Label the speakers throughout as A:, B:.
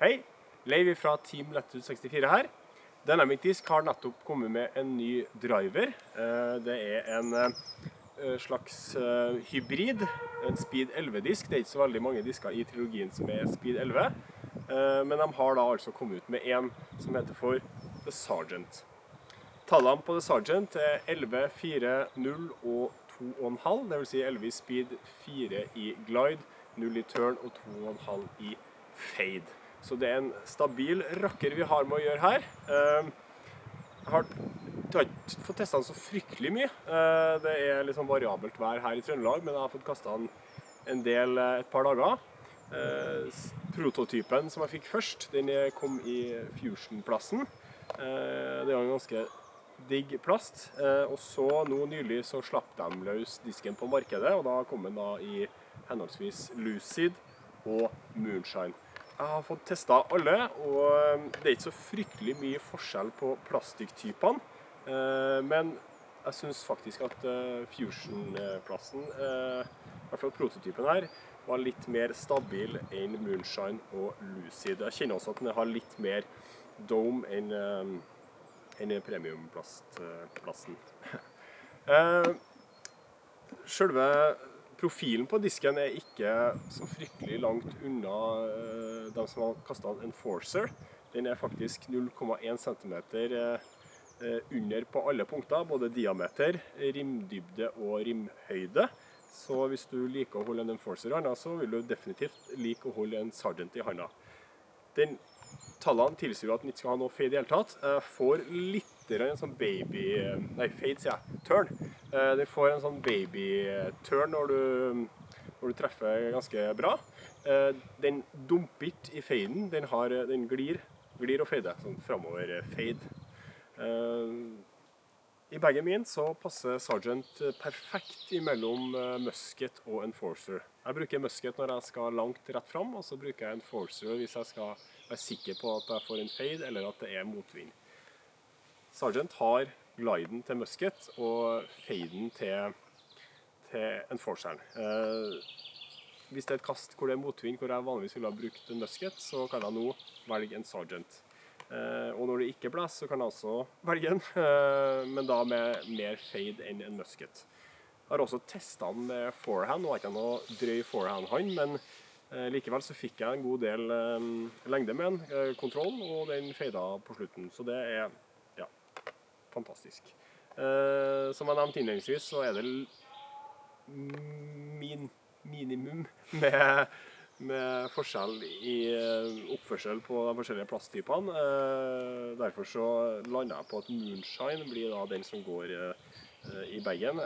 A: Hei, Leiv fra Team Lettud 64 her. Dynamic Disk har nettopp kommet med en ny driver. Det er en slags hybrid, en Speed 11-disk. Det er ikke så veldig mange disker i trilogien som er Speed 11. Men de har da altså kommet ut med en som heter for The Sergeant. Tallene på The Sergeant er 11, 4, 0 og 2,5. Det vil si 11 i Speed, 4 i Glide, 0 i Turn og 2,5 i Fade. Så det er en stabil rakker vi har med å gjøre her. Jeg har ikke fått testet den så fryktelig mye. Det er litt sånn variabelt vær her i Trøndelag, men jeg har fått kastet den en del et par dager. Prototypen som jeg fikk først, den kom i Fusion-plassen. Det er en ganske digg plast. Og så nå nylig så slapp de løs disken på markedet, og da kom den da i henholdsvis Lucid og Moonshine. Jeg har fått testet alle, og det er ikke så fryktelig mye forskjell på plastikktypene, men jeg synes faktisk at Fusion-plassen, i hvert fall prototypen her, var litt mer stabil enn Moonshine og Lucid. Jeg kjenner også at den har litt mer dome enn premiumplastplassen. Selve profilen på disken er ikke så fryktelig langt unna de som har kastet en Enforcer. Den er faktisk 0,1 cm under på alle punkter, både diameter, rimdybde og rimhøyde. Så hvis du liker å holde en Enforcer i hånda, så vil du definitivt like å holde en Sergeant i hånda. Tallene tilsier at den ikke skal ha noe fade i hele tatt. Jeg får litt en sånn fade sier jeg, turn. Den får en sånn baby-turn når du treffer ganske bra. Den dumper ikke i faden, den glir og fader, sånn fremover fade. I bagen min så passer Sergeant perfekt imellom musket og Enforcer. Jeg bruker musket når jeg skal langt rett fram, og så bruker jeg Enforcer hvis jeg skal være sikker på at jeg får en fade eller at det er motvind. Sergeant har gliden til musket og faden til Enforceren. Hvis det er et kast hvor det er motvind, hvor jeg vanligvis ville ha brukt en musket, så kan jeg nå velge en Sergeant. Og når det ikke blåser, så kan jeg også velge den, men da med mer fade enn en musket. Jeg har også testet den med forehand, og jeg har ikke noe drøy forehand-hånd, men likevel så fikk jeg en god del lengde med den, kontroll, og den fadet på slutten. Så det er, ja, fantastisk. Som jeg nevnte innledningsvis, så er det minimum med forskjell i oppførsel på de forskjellige plasttypene. Derfor så lander jeg på at Moonshine blir da den som går i bagen.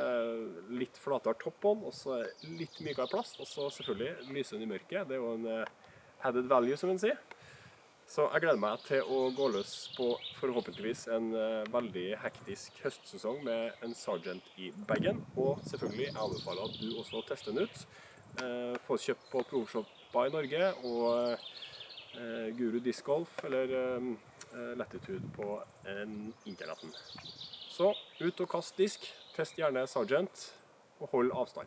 A: Litt flatere topp på den, og så litt mykere plast, og så selvfølgelig lyser den i mørket. Det er jo en added value, som man sier. Så jeg gleder meg til å gå løs på forhåpentligvis en veldig hektisk høstsesong med en Sergeant i bagen. Og selvfølgelig jeg anbefaler at du også tester den ut. Få kjøpt på proveshopper i Norge, og Guru Disc Golf eller Latitude på internetten. Så ut og kast disk, test gjerne Sergeant, og hold avstand.